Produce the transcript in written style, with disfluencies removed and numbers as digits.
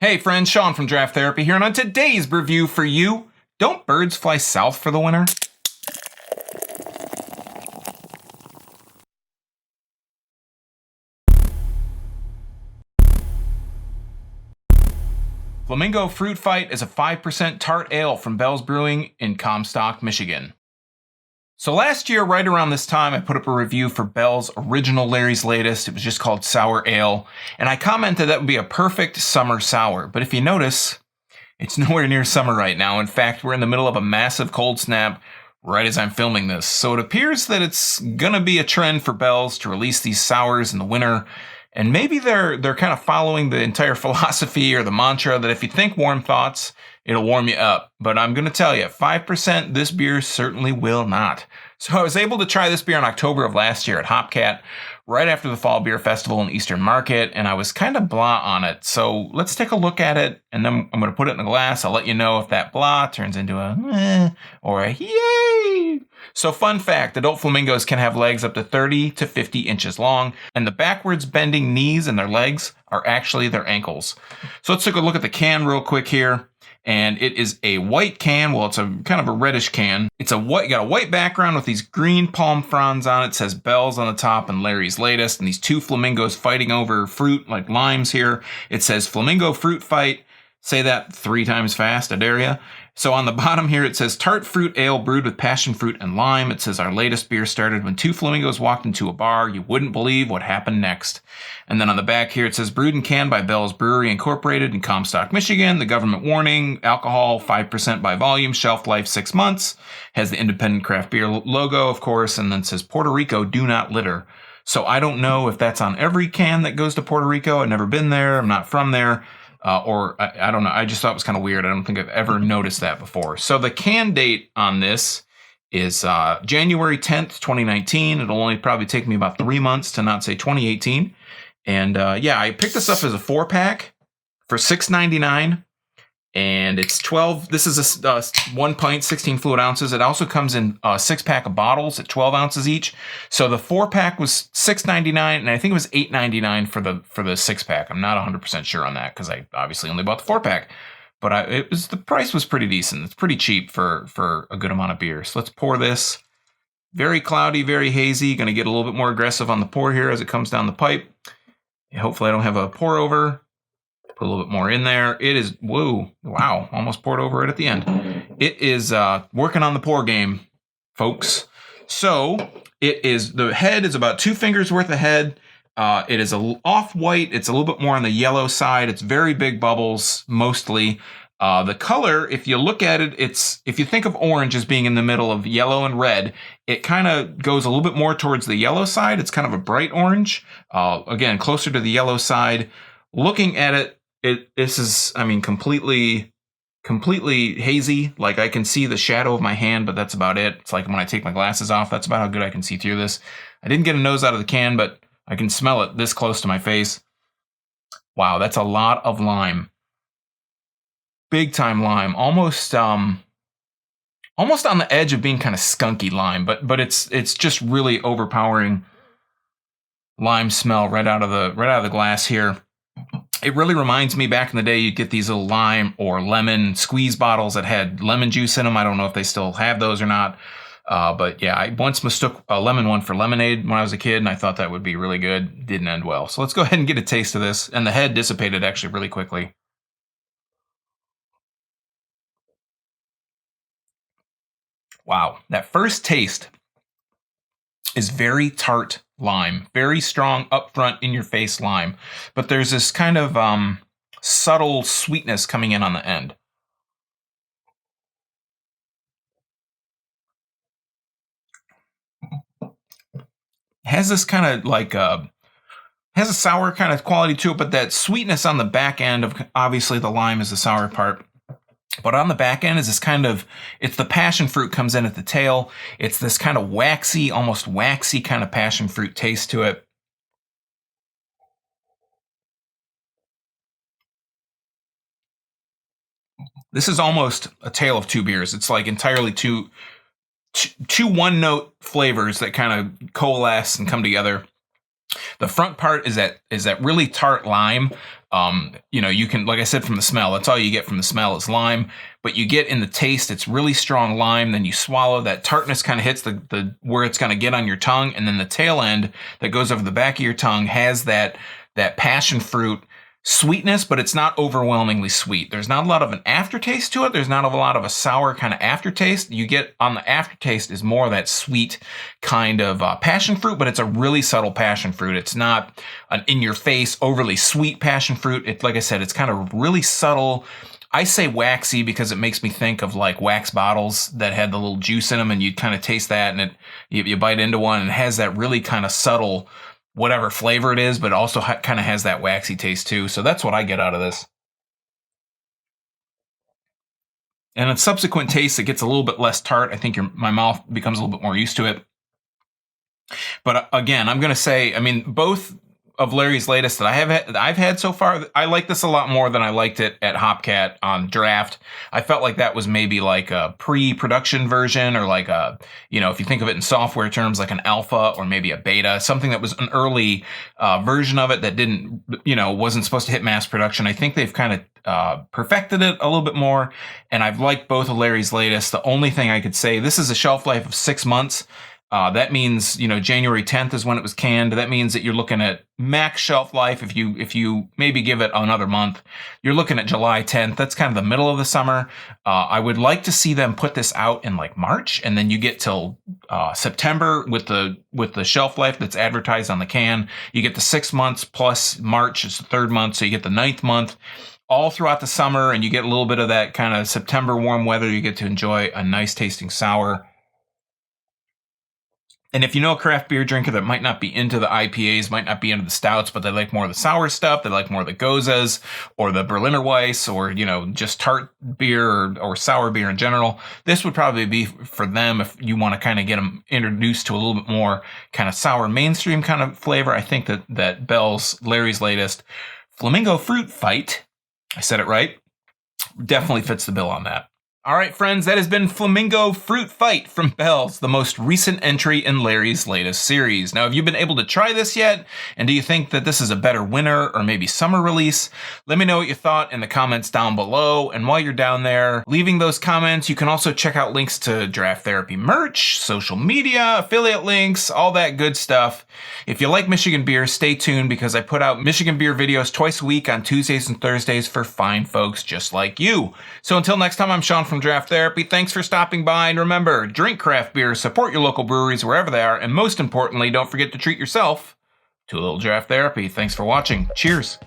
Hey friends, Sean from Draft Therapy here, and on today's review for you, don't birds fly south for the winter? Flamingo Fruit Fight is a 5% tart ale from Bell's Brewing in Comstock, Michigan. So last year, right around this time, I put up a review for Bell's original Larry's Latest. It was just called Sour Ale, and I commented that would be a perfect summer sour. But if you notice, it's nowhere near summer right now. In fact, we're in the middle of a massive cold snap right as I'm filming this. So it appears that it's gonna be a trend for Bell's to release these sours in the winter. And maybe they're kind of following the entire philosophy or the mantra that if you think warm thoughts, it'll warm you up. But I'm going to tell you, 5%, this beer certainly will not. So I was able to try this beer in October of last year at Hopcat, right after the Fall Beer Festival in Eastern Market, and I was kind of blah on it. So let's take a look at it, and then I'm going to put it in a glass. I'll let you know if that blah turns into a or a yay. So fun fact, adult flamingos can have legs up to 30 to 50 inches long, and the backwards bending knees in their legs are actually their ankles. So let's take a look at the can real quick here. And it is a white can. Well, it's a kind of a reddish can. It's a white, got a white background with these green palm fronds on it. It says Bell's on the top and Larry's Latest. And these two flamingos fighting over fruit like limes here. It says Flamingo Fruit Fight. Say that 3 times fast, I dare ya. So on the bottom here, it says tart fruit ale brewed with passion fruit and lime. It says our latest beer started when 2 flamingos walked into a bar. You wouldn't believe what happened next. And then on the back here, it says brewed and canned by Bell's Brewery Incorporated in Comstock, Michigan. The government warning, alcohol 5% by volume, shelf life 6 months. Has the independent craft beer logo, of course, and then it says Puerto Rico, do not litter. So I don't know if that's on every can that goes to Puerto Rico. I've never been there. I'm not from there. Or I don't know. I just thought it was kind of weird. I don't think I've ever noticed that before. So the can date on this is January 10th, 2019. It'll only probably take me about 3 months to not say 2018. And yeah, I picked this up as a 4-pack for $6.99. And it's 12. This is a 1 pint, 16 fluid ounces. It also comes in a 6-pack of bottles at 12 ounces each. So the 4-pack was $6.99, and I think it was $8.99 for the 6-pack. I'm not 100% sure on that because I obviously only bought the 4-pack. But the price was pretty decent. It's pretty cheap for a good amount of beer. So let's pour this. Very cloudy, very hazy. Going to get a little bit more aggressive on the pour here as it comes down the pipe. Hopefully I don't have a pour over. Put a little bit more in there. It is, whoa, wow, almost poured over it at the end. It is working on the pour game, folks. So it is, the head is about 2 fingers worth of head. It is off-white. It's a little bit more on the yellow side. It's very big bubbles, mostly. The color, if you look at it, if you think of orange as being in the middle of yellow and red, it kind of goes a little bit more towards the yellow side. It's kind of a bright orange. Again, closer to the yellow side. Looking at it, this is, I mean, completely hazy. Like I can see the shadow of my hand, but that's about it. It's like when I take my glasses off, that's about how good I can see through this. I didn't get a nose out of the can, but I can smell it this close to my face. Wow, that's a lot of lime. Big time lime. Almost on the edge of being kind of skunky lime, but it's just really overpowering lime smell right out of the glass here. It really reminds me back in the day, you'd get these little lime or lemon squeeze bottles that had lemon juice in them. I don't know if they still have those or not. But yeah, I once mistook a lemon one for lemonade when I was a kid, and I thought that would be really good. Didn't end well. So let's go ahead and get a taste of this. And the head dissipated actually really quickly. Wow, that first taste is very tart lime, very strong upfront in your face lime, but there's this kind of subtle sweetness coming in on the end. Has this kind of like has a sour kind of quality to it, but that sweetness on the back end of, obviously the lime is the sour part. But on the back end is this kind of, it's the passion fruit comes in at the tail. It's this kind of waxy, almost waxy kind of passion fruit taste to it. This is almost a tale of 2 beers. It's like entirely two one-note flavors that kind of coalesce and come together. The front part is that really tart lime. You know, you can, like I said, from the smell, that's all you get from the smell is lime, but you get in the taste, it's really strong lime. Then you swallow, that tartness kind of hits the where it's going to get on your tongue. And then the tail end that goes over the back of your tongue has that passion fruit sweetness, but it's not overwhelmingly sweet. There's not a lot of an aftertaste to it. There's not a lot of a sour kind of aftertaste. You get on the aftertaste is more of that sweet kind of passion fruit, but it's a really subtle passion fruit. It's not an in-your-face, overly sweet passion fruit. It, like I said, it's kind of really subtle. I say waxy because it makes me think of like wax bottles that had the little juice in them, and you kind of taste that, and you bite into one, and it has that really kind of subtle whatever flavor it is, but it also kind of has that waxy taste too. So that's what I get out of this. And in subsequent tastes, it gets a little bit less tart. I think my mouth becomes a little bit more used to it. But again, I'm going to say, I mean, both of Larry's latest that I've had so far, I like this a lot more than I liked it at Hopcat on draft. I felt like that was maybe like a pre-production version, or like a, you know, if you think of it in software terms, like an alpha or maybe a beta, something that was an early version of it that didn't, you know, wasn't supposed to hit mass production. I think they've kind of perfected it a little bit more, and I've liked both of Larry's latest. The only thing I could say, this is a shelf life of 6 months. That means, you know, January 10th is when it was canned. That means that you're looking at max shelf life. If you maybe give it another month, you're looking at July 10th. That's kind of the middle of the summer. I would like to see them put this out in like March, and then you get till September with the shelf life that's advertised on the can. You get the 6 months plus March is the third month, so you get the 9th month all throughout the summer, and you get a little bit of that kind of September warm weather. You get to enjoy a nice tasting sour. And if you know a craft beer drinker that might not be into the IPAs, might not be into the stouts, but they like more of the sour stuff, they like more of the Gozas or the Berliner Weiss, or, you know, just tart beer or sour beer in general, this would probably be for them if you want to kind of get them introduced to a little bit more kind of sour mainstream kind of flavor. I think that Larry's latest Flamingo Fruit Fight, I said it right, definitely fits the bill on that. All right, friends, that has been Flamingo Fruit Fight from Bell's, the most recent entry in Larry's latest series. Now, have you been able to try this yet? And do you think that this is a better winter or maybe summer release? Let me know what you thought in the comments down below. And while you're down there leaving those comments, you can also check out links to Draft Therapy merch, social media, affiliate links, all that good stuff. If you like Michigan beer, stay tuned, because I put out Michigan beer videos twice a week on Tuesdays and Thursdays for fine folks just like you. So until next time, I'm Sean from Draft Therapy. Thanks for stopping by, and remember, drink craft beer, support your local breweries wherever they are, and most importantly, don't forget to treat yourself to a little Draft Therapy. Thanks for watching. Cheers.